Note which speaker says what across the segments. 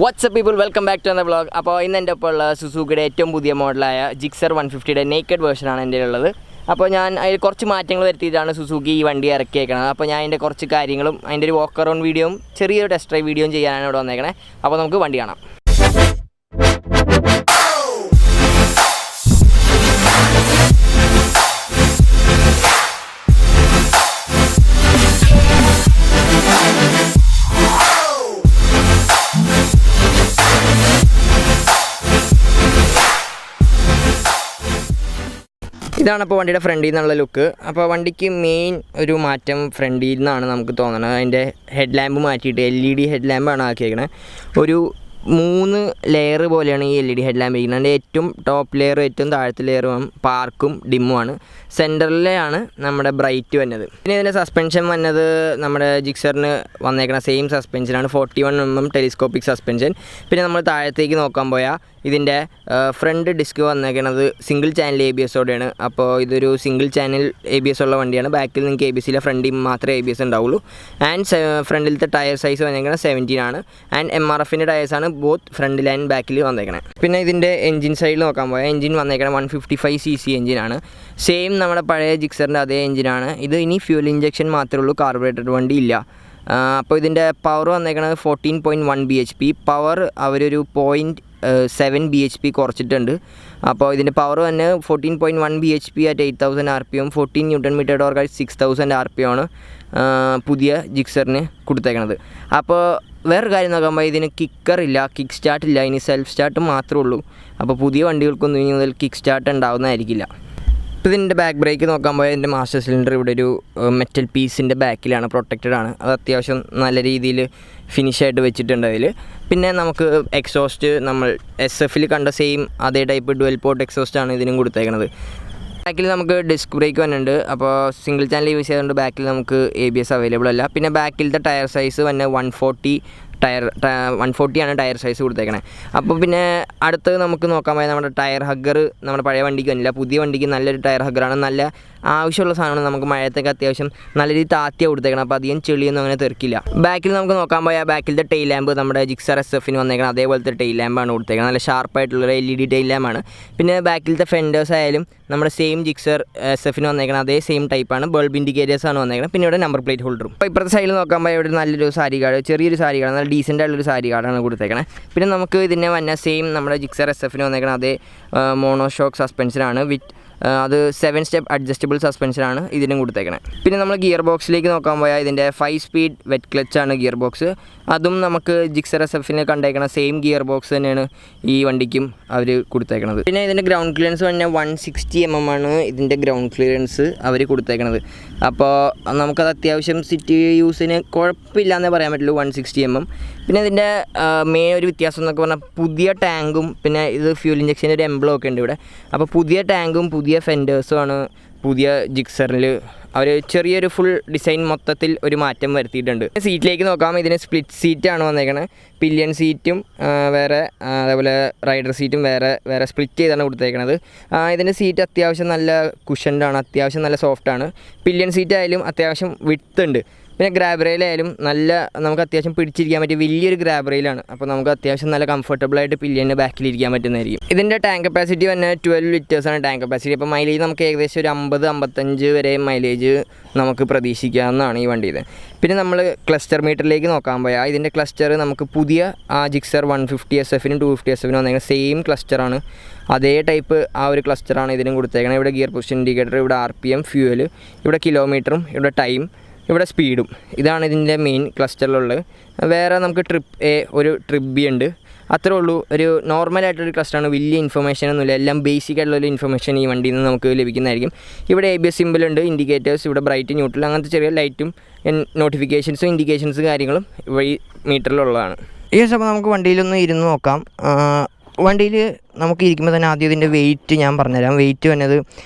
Speaker 1: What's up people, welcome back to another vlog. അപ്പോൾ ഇന്ന് എൻ്റെ ഇപ്പോൾ ഉള്ള സുസുക്കിയുടെ ഏറ്റവും പുതിയ മോഡലായ GIXXER155യുടെ നേക്കഡ് വേർഷനാണ് എൻ്റെ ഉള്ളത്. അപ്പോൾ ഞാൻ അതിൽ കുറച്ച് മാറ്റങ്ങൾ വരുത്തിയിട്ടാണ് സുസുക്കി ഈ വണ്ടി ഇറക്കിയേക്കണത്. അപ്പോൾ ഞാൻ അതിൻ്റെ കുറച്ച് കാര്യങ്ങളും അതിൻ്റെ ഒരു വാക്ക് അറൗണ്ട് വീഡിയോയും ചെറിയൊരു ടെസ്റ്റ് ഡ്രൈവ് വീഡിയോയും ചെയ്യാനാണ് ഇവിടെ വന്നേക്കണേ. അപ്പോൾ നമുക്ക് വണ്ടി കാണാം. ഇതാണ് അപ്പോൾ വണ്ടിയുടെ ഫ്രണ്ടിൽ നിന്നുള്ള ലുക്ക്. അപ്പോൾ വണ്ടിക്ക് മെയിൻ ഒരു മാറ്റം ഫ്രണ്ടിൽ നിന്നാണ് നമുക്ക് തോന്നുന്നത്. അതിൻ്റെ ഹെഡ് ലാമ്പ് മാറ്റിയിട്ട് LED ഹെഡ് ലാമ്പാണ് ആക്കിയേക്കണത്. ഒരു 3 ലെയർ പോലെയാണ് ഈ LED ഹെഡ് ലാമ്പ് ഇരിക്കുന്നത്. അതിൻ്റെ ഏറ്റവും ടോപ്പ് ലെയർ, ഏറ്റവും താഴത്തെ ലെയർ പാർക്കും ഡിമ്മുമാണ്. സെൻറ്ററിലാണ് നമ്മുടെ ബ്രൈറ്റ് വന്നത്. പിന്നെ ഇതിൻ്റെ സസ്പെൻഷൻ വന്നത് നമ്മുടെ ജിക്സറിന് വന്നേക്കുന്ന സെയിം സസ്പെൻഷനാണ്, 41mm ടെലിസ്കോപ്പിക് സസ്പെൻഷൻ. പിന്നെ നമ്മൾ താഴത്തേക്ക് നോക്കാൻ പോയാൽ ഇതിൻ്റെ ഫ്രണ്ട് ഡിസ്ക് വന്നേക്കുന്നത് സിംഗിൾ ചാനൽ ABSോടെയാണ്. അപ്പോൾ ഇതൊരു സിംഗിൾ ചാനൽ ABS ഉള്ള വണ്ടിയാണ്. ബാക്കിൽ നിങ്ങൾക്ക് ABSയിലെ ഫ്രണ്ടിൽ മാത്രമേ ABS ഉണ്ടാവുള്ളൂ. ആൻഡ് ഫ്രണ്ടിലത്തെ ടയർ സൈസ് വന്നേക്കുന്നത് 17 ആണ്. ആൻഡ് MRFൻ്റെ ടയേഴ്സാണ് ബോത്ത് ഫ്രണ്ടിൽ ആൻഡ് ബാക്കിൽ വന്നേക്കണത്. പിന്നെ ഇതിൻ്റെ എഞ്ചിൻ സൈഡിൽ നോക്കാൻ പോയാൽ എഞ്ചിൻ വന്നേക്കുന്നത് 155cc എഞ്ചിനാണ്. സെയിം നമ്മുടെ പഴയ ജിക്സറിൻ്റെ അതേ എഞ്ചിനാണ്. ഇത് ഇനി ഫ്യൂൽ ഇഞ്ചക്ഷൻ മാത്രമേ ഉള്ളൂ, കാർബറേറ്റഡ് വണ്ടി ഇല്ല. അപ്പോൾ ഇതിൻ്റെ പവർ വന്നേക്കുന്നത് 14.1 bhp. പവർ അവരൊരു 0.7 bhp കുറച്ചിട്ടുണ്ട്. അപ്പോൾ ഇതിൻ്റെ പവർ തന്നെ 14.1 bhp at 8000 RPM, 14 Nm torque at 6000 RPM ആണ് പുതിയ ജിക്സറിന് കൊടുത്തേക്കണത്. അപ്പോൾ വേറൊരു കാര്യം നോക്കുമ്പോൾ ഇതിന് കിക്കർ ഇല്ല, കിക്ക് സ്റ്റാർട്ട് ഇല്ല, ഇനി സെൽഫ് സ്റ്റാർട്ട് മാത്രമേ ഉള്ളൂ. അപ്പോൾ പുതിയ വണ്ടികൾക്കൊന്നും ഇനി മുതൽ കിക്ക് സ്റ്റാർട്ട് ഉണ്ടാവുന്നതായിരിക്കില്ല. ഇപ്പോൾ ഇതിൻ്റെ ബാക്ക് ബ്രേക്ക് നോക്കാൻ പോയാൽ ഇതിൻ്റെ മാസ്റ്റർ സിലിണ്ടർ ഇവിടെ ഒരു മെറ്റൽ പീസിൻ്റെ ബാക്കിലാണ്, പ്രൊട്ടക്റ്റഡ് ആണ്. അത് അത്യാവശ്യം നല്ല രീതിയിൽ ഫിനിഷായിട്ട് വെച്ചിട്ടുണ്ട് അതിൽ. പിന്നെ നമുക്ക് എക്സോസ്റ്റ് നമ്മൾ SF കണ്ട സെയിം അതേ ടൈപ്പ് ഡുവൽ പോർട്ട് എക്സോസ്റ്റാണ് ഇതിനും കൊടുത്തേക്കുന്നത്. ബാക്കിൽ നമുക്ക് ഡിസ്ക് ബ്രേക്ക് വന്നിട്ടുണ്ട്. അപ്പോൾ സിംഗിൾ ചാനൽ യൂസ് ചെയ്തുകൊണ്ട് ബാക്കിൽ നമുക്ക് ABS അവൈലബിൾ അല്ല. പിന്നെ ബാക്കിലത്തെ ടയർ സൈസ് വന്നെ 140 ആണ് ടയർ സൈസ് കൊടുത്തേക്കണേ. അപ്പോൾ പിന്നെ അടുത്ത് നമുക്ക് നോക്കാൻ പോയാൽ നമ്മുടെ ടയർ ഹഗ്ഗർ നമ്മുടെ പഴയ വണ്ടിക്ക് വന്നില്ല, പുതിയ വണ്ടിക്ക് നല്ലൊരു ടയർ ഹഗ്ഗറാണ്. നല്ല ആവശ്യമുള്ള സാധനമാണ്. നമുക്ക് മഴയത്തൊക്കെ അത്യാവശ്യം നല്ല രീതിയിൽ താത്തിയാണ് കൊടുത്തേക്കണം. അപ്പോൾ അധികം ചെളിയൊന്നും അങ്ങനെ തെറിക്കില്ല. ബാക്കിൽ നമുക്ക് നോക്കാൻ പോയാൽ ബാക്കിലത്തെ ടെയിൽ ലാമ്പ് നമ്മുടെ GIXXER SFന് വന്നേക്കണം അതേപോലത്തെ ടെയിൽ ലാമ്പാണ് കൊടുത്തേക്കുന്നത്. നല്ല ഷാർപ്പായിട്ടുള്ള LED ടെയിൽ ലാമ്പാണ്. പിന്നെ ബാക്കിലത്തെ ഫെൻഡേഴ്സ് ആയാലും നമ്മുടെ സെയിം GIXXER SFന് വന്നേക്കണം അതേ സെയിം ടൈപ്പാണ്. ബൾബ് ഇൻഡിക്കേറ്റേഴ്സാണ് വന്നേക്കുന്നത്. പിന്നെ ഇവിടെ നമ്പർ പ്ലേറ്റ് ഹോൾഡറും. അപ്പോൾ ഇപ്പുറത്തെ സൈഡിൽ നോക്കാൻ പോയാൽ ഇവിടെ നല്ലൊരു സാരി കാർഡ്, ചെറിയൊരു സാരി കാർഡ്, നല്ല ഡീസൻ്റ് ആയിട്ടുള്ളൊരു സാരി കാർഡാണ് കൊടുത്തേക്കണേ. പിന്നെ നമുക്ക് ഇതിനെ വന്ന സെയിം നമ്മുടെ GIXXER SFന് വന്നേക്കണം അതേ മോണോഷോക്ക് സസ്പെൻഷനാണ് വിത്ത് അത് 7 സ്റ്റെപ്പ് അഡ്ജസ്റ്റബിൾ സസ്പെൻഷനാണ് ഇതിനും കൊടുത്തേക്കണേ. പിന്നെ നമ്മൾ ഗിയർ ബോക്സിലേക്ക് നോക്കാൻ പോയാൽ ഇതിൻ്റെ 5 സ്പീഡ് വെറ്റ് ക്ലച്ചാണ് ഗിയർ ബോക്സ്. അതും നമുക്ക് GIXXER SFന് കണ്ടേക്കണ സെയിം ഗിയർ ബോക്സ് തന്നെയാണ് ഈ വണ്ടിക്കും അവർ കൊടുത്തേക്കണത്. പിന്നെ ഇതിൻ്റെ ഗ്രൗണ്ട് ക്ലിയറൻസ് പറഞ്ഞാൽ 160 mm ആണ് ഇതിൻ്റെ ഗ്രൗണ്ട് ക്ലിയറൻസ് അവർ കൊടുത്തേക്കണത്. അപ്പോൾ നമുക്കത് അത്യാവശ്യം സിറ്റി യൂസിന് കുഴപ്പമില്ലാന്നേ പറയാൻ പറ്റുള്ളൂ, 160 mm. പിന്നെ ഇതിൻ്റെ മെയിൻ ഒരു വ്യത്യാസം എന്നൊക്കെ പറഞ്ഞാൽ പുതിയ ടാങ്കും പിന്നെ ഇത് ഫ്യൂൽ ഇഞ്ചക്ഷൻ്റെ ഒരു എംബ്ലം ഒക്കെ ഉണ്ട് ഇവിടെ. അപ്പോൾ പുതിയ ടാങ്കും പുതിയ ഫെൻഡേഴ്സുമാണ് പുതിയ ജിക്സറിൽ. അവർ ചെറിയൊരു ഫുൾ ഡിസൈൻ മൊത്തത്തിൽ ഒരു മാറ്റം വരുത്തിയിട്ടുണ്ട്. സീറ്റിലേക്ക് നോക്കാം, ഇതിന് സ്പ്ലിറ്റ് സീറ്റാണ് വന്നേക്കണത്. പില്ലിയൻ സീറ്റും വേറെ, അതേപോലെ റൈഡർ സീറ്റും വേറെ സ്പ്ലിറ്റ് ചെയ്താണ് കൊടുത്തേക്കണത്. ഇതിൻ്റെ സീറ്റ് അത്യാവശ്യം നല്ല കുഷൻഡാണ്, അത്യാവശ്യം നല്ല സോഫ്റ്റാണ്. പില്ലിയൻ സീറ്റ് ആയാലും അത്യാവശ്യം വിഡ്ത്ത് ഉണ്ട്. പിന്നെ ഗ്രാബ് റെയിലായാലും നല്ല നമുക്ക് അത്യാവശ്യം പിടിച്ചിരിക്കാൻ പറ്റിയ വലിയൊരു ഗ്രാബ് റെയിലാണ്. അപ്പോൾ നമുക്ക് അത്യാവശ്യം നല്ല കംഫർട്ടബിളായിട്ട് പില്ലിയന് ബാക്കിലിരിക്കാൻ പറ്റുന്നതായിരിക്കും. ഇതിൻ്റെ ടാങ്ക് കപ്പാസിറ്റി തന്നെ 12 ലിറ്റേഴ്സാണ് ടാങ്ക് കപ്പാസിറ്റി. അപ്പോൾ മൈലേജ് നമുക്ക് ഏകദേശം ഒരു 50-55 വരെ മൈലേജ് നമുക്ക് പ്രതീക്ഷിക്കാവുന്നതാണ് ഈ വണ്ടിയിൽ. പിന്നെ നമ്മൾ ക്ലസ്റ്റർ മീറ്ററിലേക്ക് നോക്കാൻ പോയാൽ ഇതിൻ്റെ ക്ലസ്റ്റർ നമുക്ക് പുതിയ GIXXER150 SFനും 250 SFനും വന്നേക്കുന്നത് സെയിം ക്ലസ്റ്ററാണ്, അതേ ടൈപ്പ് ആ ഒരു ക്ലസ്റ്ററാണ് ഇതിനും കൊടുത്തേക്കുന്നത്. ഇവിടെ ഗിയർ പൊസിഷൻ ഇൻഡിക്കേറ്റർ, ഇവിടെ RPM, ഫ്യൂവൽ, ഇവിടെ കിലോമീറ്ററും, ഇവിടെ ടൈം, ഇവിടെ സ്പീഡും. ഇതാണ് ഇതിൻ്റെ മെയിൻ ക്ലസ്റ്ററിലുള്ളത്. വേറെ നമുക്ക് ട്രിപ്പ് A, ഒരു ട്രിപ്പ് B ഉണ്ട്. അത്രേ ഉള്ളൂ. ഒരു നോർമലായിട്ടൊരു ക്ലസ്റ്ററാണ്, വലിയ ഇൻഫർമേഷനൊന്നുമില്ല. എല്ലാം ബേസിക് ആയിട്ടുള്ളൊരു ഇൻഫർമേഷൻ ഈ വണ്ടിയിൽ നിന്ന് നമുക്ക് ലഭിക്കുന്നതായിരിക്കും. ഇവിടെ ABS സിമ്പിൾ ഉണ്ട്, ഇൻഡിക്കേറ്റേഴ്സ്, ഇവിടെ ബ്രൈറ്റ്, ന്യൂട്രൽ, അങ്ങനത്തെ ചെറിയ ലൈറ്റും നോട്ടിഫിക്കേഷൻസും ഇൻഡിക്കേഷൻസ് കാര്യങ്ങളും ഈ മീറ്ററിലുള്ളതാണ്. അപ്പോൾ നമുക്ക് വണ്ടിയിലൊന്ന് ഇരുന്ന് നോക്കാം. വണ്ടിയിൽ നമുക്ക് ഇരിക്കുമ്പോൾ തന്നെ ആദ്യം ഇതിൻ്റെ വെയിറ്റ് ഞാൻ പറഞ്ഞുതരാം. വെയിറ്റ് വന്നത്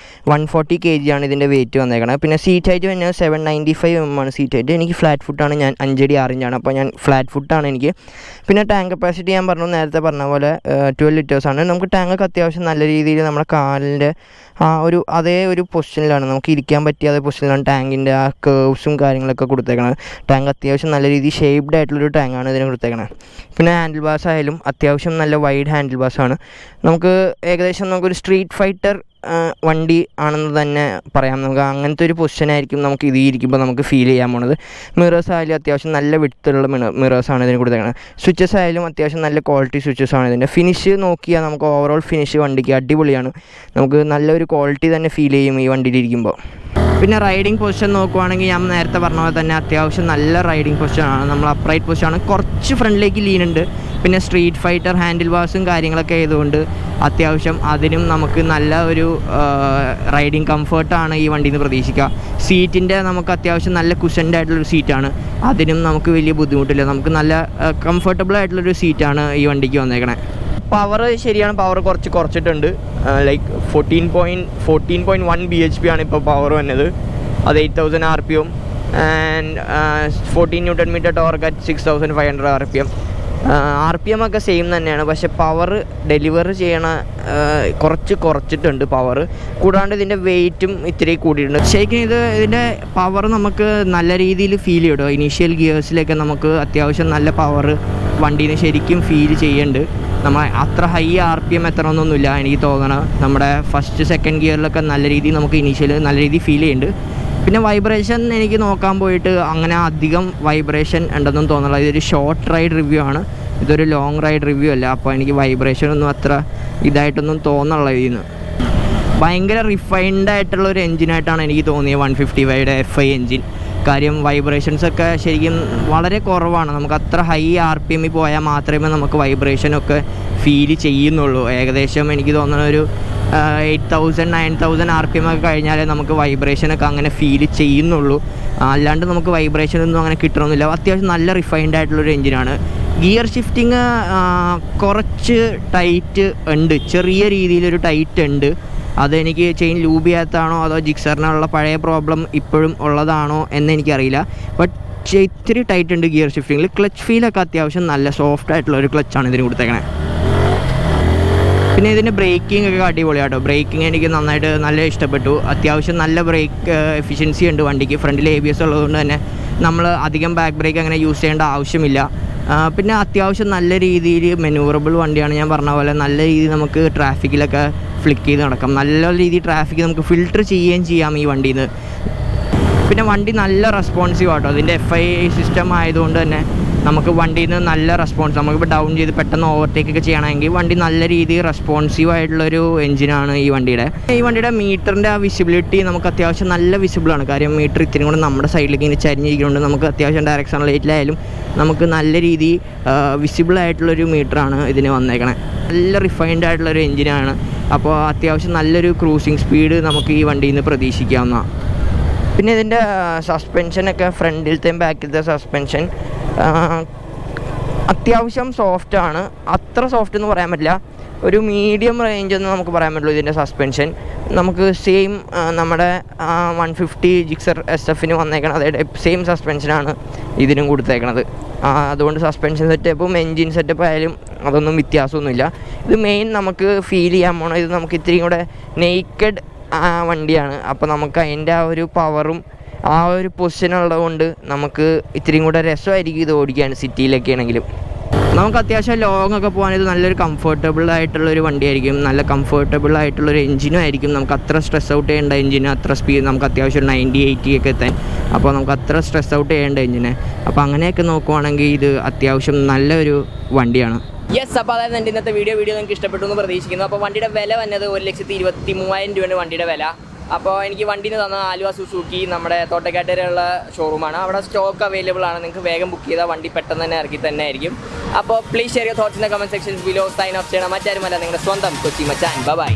Speaker 1: 140 kg ആണ് ഇതിൻ്റെ വെയിറ്റ് വന്നേക്കണത്. പിന്നെ സീറ്റ് ഹൈറ്റ് വന്നത് 795 mm ആണ് സീറ്റ് ഹൈറ്റ്. എനിക്ക് ഫ്ലാറ്റ് ഫുട്ടാണ്, ഞാൻ 5 അടി 6 ഇഞ്ചാണ്, അപ്പോൾ ഞാൻ ഫ്ലാറ്റ് ഫുട്ടാണ് എനിക്ക്. പിന്നെ ടാങ്ക് കപ്പാസിറ്റി ഞാൻ പറഞ്ഞു, നേരത്തെ പറഞ്ഞ പോലെ 12 ലിറ്റേഴ്സാണ്. നമുക്ക് ടാങ്കൊക്കെ അത്യാവശ്യം നല്ല രീതിയിൽ നമ്മുടെ കാലിൻ്റെ അതേ ഒരു പൊസിഷനിലാണ്, നമുക്ക് ഇരിക്കാൻ പറ്റിയ അതേ പൊസിഷനിലാണ് ടാങ്കിൻ്റെ ആ കേർവ്സും കാര്യങ്ങളൊക്കെ കൊടുത്തേക്കണത്. ടാങ്ക് അത്യാവശ്യം നല്ല രീതിയിൽ ഷേപ്ഡ് ആയിട്ടുള്ളൊരു ടാങ്കാണ് ഇതിന് കൊടുത്തേക്കണത്. പിന്നെ ഹാൻഡിൽ ബാസ് ആയാലും അത്യാവശ്യം നല്ല വൈഡ് ഹാൻഡിൽ ബാസാണ്. നമുക്ക് ഏകദേശം നമുക്കൊരു സ്ട്രീറ്റ് ഫൈറ്റർ വണ്ടി ആണെന്ന് തന്നെ പറയാം. നമുക്ക് അങ്ങനത്തെ ഒരു പൊസിഷനായിരിക്കും നമുക്ക് ഇത് ഇരിക്കുമ്പോൾ നമുക്ക് ഫീൽ ചെയ്യാൻ പോണത്. മിറേഴ്സ് ആയാലും അത്യാവശ്യം നല്ല വിട്ടുള്ള മിറേഴ്സാണ് ഇതിന് കൊടുത്തേക്കുന്നത്. സ്വിച്ചസ് ആയാലും അത്യാവശ്യം നല്ല ക്വാളിറ്റി സ്വിച്ചസാണ് ഇതിൻ്റെ. ഫിനിഷ് നോക്കിയാൽ നമുക്ക് ഓവറോൾ ഫിനിഷ് വണ്ടിക്ക് അടിപൊളിയാണ്. നമുക്ക് നല്ലൊരു ക്വാളിറ്റി തന്നെ ഫീൽ ചെയ്യും ഈ വണ്ടിയിലിരിക്കുമ്പോൾ. പിന്നെ റൈഡിങ് പൊസിഷൻ നോക്കുവാണെങ്കിൽ ഞാൻ നേരത്തെ പറഞ്ഞ പോലെ തന്നെ അത്യാവശ്യം നല്ല റൈഡിങ് പൊസിഷനാണ്. നമ്മൾ അപ്രൈറ്റ് പൊസിഷനാണ്, കുറച്ച് ഫ്രണ്ടിലേക്ക് ലീനുണ്ട്. പിന്നെ സ്ട്രീറ്റ് ഫൈറ്റർ ഹാൻഡിൽ ബാസും കാര്യങ്ങളൊക്കെ ആയതുകൊണ്ട് അത്യാവശ്യം അതിനും നമുക്ക് നല്ല ഒരു റൈഡിങ് കംഫർട്ടാണ് ഈ വണ്ടിയിൽ നിന്ന് പ്രതീക്ഷിക്കുക. സീറ്റിൻ്റെ നമുക്ക് അത്യാവശ്യം നല്ല കുഷൻഡ് ആയിട്ടുള്ളൊരു സീറ്റാണ്, അതിനും നമുക്ക് വലിയ ബുദ്ധിമുട്ടില്ല. നമുക്ക് നല്ല കംഫർട്ടബിൾ ആയിട്ടുള്ളൊരു സീറ്റാണ് ഈ വണ്ടിക്ക് വന്നേക്കണേ. പവർ ശരിയാണ്, പവർ കുറച്ചിട്ടുണ്ട്. ലൈക്ക് 14.1 bhp ആണ് ഇപ്പോൾ പവർ വന്നത്. അത് 8000 RPM and 14 Nm torque at 6500 RPM. RPM ഒക്കെ സെയിം തന്നെയാണ്, പക്ഷേ പവർ ഡെലിവർ ചെയ്യണ കുറച്ചിട്ടുണ്ട് പവർ. കൂടാണ്ട് ഇതിൻ്റെ വെയിറ്റും ഇത്തിരി കൂടിയിട്ടുണ്ട്. ശരിക്കും ഇതിൻ്റെ പവർ നമുക്ക് നല്ല രീതിയിൽ ഫീൽ ചെയ്യും. ഇനീഷ്യൽ ഗിയേഴ്സിലൊക്കെ നമുക്ക് അത്യാവശ്യം നല്ല പവർ വണ്ടീനെ ശരിക്കും ഫീൽ ചെയ്യുന്നുണ്ട്. നമ്മൾ അത്ര ഹൈ RPM എത്തണമെന്നൊന്നുമില്ല എനിക്ക് തോന്നണം. നമ്മുടെ ഫസ്റ്റ് സെക്കൻഡ് ഗിയറിലൊക്കെ നല്ല രീതിയിൽ നമുക്ക് ഇനീഷ്യൽ നല്ല രീതിയിൽ ഫീൽ ചെയ്യുന്നുണ്ട്. പിന്നെ വൈബ്രേഷൻ എനിക്ക് നോക്കാൻ പോയിട്ട് അങ്ങനെ അധികം വൈബ്രേഷൻ ഉണ്ടെന്നും തോന്നുന്നില്ല. ഇതൊരു ഷോർട്ട് റൈഡ് റിവ്യൂ ആണ്, ഇതൊരു ലോങ് റൈഡ് റിവ്യൂ അല്ല. അപ്പോൾ എനിക്ക് വൈബ്രേഷനൊന്നും അത്ര ഇതായിട്ടൊന്നും തോന്നുന്നില്ല. ഇതിൽ നിന്ന് ഭയങ്കര റിഫൈൻഡ് ആയിട്ടുള്ള ഒരു എൻജിനായിട്ടാണ് എനിക്ക് തോന്നിയത് 155യുടെ FI എൻജിൻ. കാര്യം വൈബ്രേഷൻസൊക്കെ ശരിക്കും വളരെ കുറവാണ്. നമുക്ക് അത്ര ഹൈ RPM പോയാൽ മാത്രമേ നമുക്ക് വൈബ്രേഷനൊക്കെ ഫീൽ ചെയ്യുന്നുള്ളൂ. ഏകദേശം എനിക്ക് തോന്നുന്ന ഒരു 8000 9000 RPM ഒക്കെ കഴിഞ്ഞാലേ നമുക്ക് വൈബ്രേഷനൊക്കെ അങ്ങനെ ഫീൽ ചെയ്യുന്നുള്ളൂ. അല്ലാണ്ട് നമുക്ക് വൈബ്രേഷനൊന്നും അങ്ങനെ കിട്ടണമെന്നില്ല. അത്യാവശ്യം നല്ല റിഫൈൻഡ് ആയിട്ടുള്ളൊരു എൻജിനാണ്. ഗിയർ ഷിഫ്റ്റിങ് കുറച്ച് ടൈറ്റ് ഉണ്ട്, ചെറിയ രീതിയിലൊരു ടൈറ്റ് ഉണ്ട്. അതെനിക്ക് ചെയിൻ ലൂബ് ചെയ്യാത്തതാണോ അതോ ജിക്സറിനുള്ള പഴയ പ്രോബ്ലം ഇപ്പോഴും ഉള്ളതാണോ എന്നെനിക്കറിയില്ല. ബട്ട് ഇത്തിരി ടൈറ്റ് ഉണ്ട് ഗിയർ ഷിഫ്റ്റിങ്ങിൽ. ക്ലച്ച് ഫീലൊക്കെ അത്യാവശ്യം നല്ല സോഫ്റ്റ് ആയിട്ടുള്ളൊരു ക്ലച്ചാണ് ഇതിന് കൊടുത്തേക്കണേ. പിന്നെ ഇതിൻ്റെ ബ്രേക്കിംഗ് ഒക്കെ അടിപൊളിയാട്ടോ. ബ്രേക്കിംഗ് എനിക്ക് നന്നായിട്ട് നല്ല ഇഷ്ടപ്പെട്ടു. അത്യാവശ്യം നല്ല ബ്രേക്ക് എഫിഷ്യൻസി ഉണ്ട് വണ്ടിക്ക്. ഫ്രണ്ടിൽ ABS ഉള്ളതുകൊണ്ട് തന്നെ നമ്മൾ അധികം ബാക്ക് ബ്രേക്ക് അങ്ങനെ യൂസ് ചെയ്യേണ്ട ആവശ്യമില്ല. പിന്നെ അത്യാവശ്യം നല്ല രീതിയിൽ മെനൂവറബിൾ വണ്ടിയാണ്. ഞാൻ പറഞ്ഞ പോലെ നല്ല രീതിയിൽ നമുക്ക് ട്രാഫിക്കിലൊക്കെ ഫ്ലിക്ക് ചെയ്ത് നടക്കാം. നല്ല രീതിയിൽ ട്രാഫിക് നമുക്ക് ഫിൽട്ടർ ചെയ്യുകയും ചെയ്യാം ഈ വണ്ടിയിൽ നിന്ന്. പിന്നെ വണ്ടി നല്ല റെസ്പോൺസീവ് ആട്ടോ. അതിൻ്റെ FI സിസ്റ്റം ആയതുകൊണ്ട് തന്നെ നമുക്ക് വണ്ടിയിൽ നിന്ന് നല്ല റെസ്പോൺസ്, നമുക്കിപ്പോൾ ഡൗൺ ചെയ്ത് പെട്ടെന്ന് ഓവർടേക്ക് ഒക്കെ ചെയ്യണമെങ്കിൽ വണ്ടി നല്ല രീതിയിൽ റെസ്പോൺസീവ് ആയിട്ടുള്ളൊരു എഞ്ചിനാണ് ഈ വണ്ടിയുടെ. ഈ വണ്ടിയുടെ മീറ്ററിൻ്റെ ആ വിസിബിലിറ്റി നമുക്ക് അത്യാവശ്യം നല്ല വിസിബിളാണ്. കാര്യം മീറ്റർ ഇത്തിരി കൂടെ നമ്മുടെ സൈഡിലേക്ക് ഇങ്ങനെ ചരിഞ്ഞിരിക്കുന്നുണ്ട്. നമുക്ക് അത്യാവശ്യം ഡയറക്ഷൻ ലൈറ്റിലായാലും നമുക്ക് നല്ല രീതിയിൽ വിസിബിളായിട്ടുള്ളൊരു മീറ്ററാണ് ഇതിന് വന്നേക്കണേ. നല്ല റിഫൈൻഡ് ആയിട്ടുള്ളൊരു എഞ്ചിനാണ്. അപ്പോൾ അത്യാവശ്യം നല്ലൊരു ക്രൂസിങ് സ്പീഡ് നമുക്ക് ഈ വണ്ടിയിൽ നിന്ന് പ്രതീക്ഷിക്കാവുന്നതാണ്. പിന്നെ ഇതിൻ്റെ സസ്പെൻഷനൊക്കെ ഫ്രണ്ടിലത്തെയും ബാക്കിലത്തെ സസ്പെൻഷൻ അത്യാവശ്യം സോഫ്റ്റാണ്. അത്ര സോഫ്റ്റ് എന്ന് പറയാൻ പറ്റില്ല, ഒരു മീഡിയം റേഞ്ച് എന്ന് നമുക്ക് പറയാൻ പറ്റുള്ളൂ ഇതിൻ്റെ സസ്പെൻഷൻ. നമുക്ക് സെയിം നമ്മുടെ 150 GIXXER SF വന്നേക്കണം അതേ സെയിം സസ്പെൻഷനാണ് ഇതിനും കൊടുത്തേക്കണത്. അതുകൊണ്ട് സസ്പെൻഷൻ സെറ്റപ്പും എൻജിൻ സെറ്റപ്പ് ആയാലും അതൊന്നും വ്യത്യാസമൊന്നുമില്ല. ഇത് മെയിൻ നമുക്ക് ഫീൽ ചെയ്യാൻ പോകണം, ഇത് നമുക്ക് ഇത്തിരി കൂടെ നെയ്ക്കഡ് വണ്ടിയാണ്. അപ്പോൾ നമുക്ക് അതിൻ്റെ ആ ഒരു പവറും ആ ഒരു പൊസിഷനുള്ളതുകൊണ്ട് നമുക്ക് ഇത്തിരിയും കൂടെ രസമായിരിക്കും ഇത് ഓടിക്കാൻ സിറ്റിയിലൊക്കെ ആണെങ്കിലും. നമുക്ക് അത്യാവശ്യം ലോങ് ഒക്കെ പോകാൻ ഇത് നല്ലൊരു കംഫർട്ടബിൾ ആയിട്ടുള്ളൊരു വണ്ടിയായിരിക്കും. നല്ല കംഫർട്ടബിൾ ആയിട്ടുള്ളൊരു എഞ്ചിനും ആയിരിക്കും. നമുക്ക് അത്ര സ്ട്രെസ് ഔട്ട് ചെയ്യേണ്ട എഞ്ചിന്, അത്ര സ്പീഡ് നമുക്ക് അത്യാവശ്യം 90-80 ഒക്കെ എത്താൻ. അപ്പോൾ നമുക്ക് അത്ര സ്ട്രെസ് ഔട്ട് ചെയ്യേണ്ട എഞ്ചിന്. അപ്പോൾ അങ്ങനെയൊക്കെ നോക്കുവാണെങ്കിൽ ഇത് അത്യാവശ്യം നല്ലൊരു വണ്ടിയാണ്. യെസ്, അപ്പോൾ അതായത് എൻ്റെ ഇന്നത്തെ വീഡിയോ നിങ്ങൾക്ക് ഇഷ്ടപ്പെട്ടു എന്ന് പ്രതീക്ഷിക്കുന്നു. അപ്പോൾ വണ്ടിയുടെ വില വന്നത് 1,23,000 രൂപയാണ് വണ്ടിയുടെ വില. അപ്പോൾ എനിക്ക് വണ്ടിയിൽ നിന്ന് തന്ന ആലുവ സുസൂക്കി നമ്മുടെ തോട്ടക്കാട്ടുള്ള ഷോറൂമാണ്. അവിടെ സ്റ്റോക്ക് അവൈലബിൾ ആണ്. നിങ്ങൾക്ക് വേഗം ബുക്ക് ചെയ്താൽ വണ്ടി പെട്ടെന്ന് തന്നെ ഇറക്കി തന്നെ ആയിരിക്കും. അപ്പോൾ please share your thoughts in the comment sections below. Sign off ചെയ്യണം മറ്റാരുമല്ല, നിങ്ങളുടെ സ്വന്തം കൊച്ചി മച്ചാൻ. ബൈ.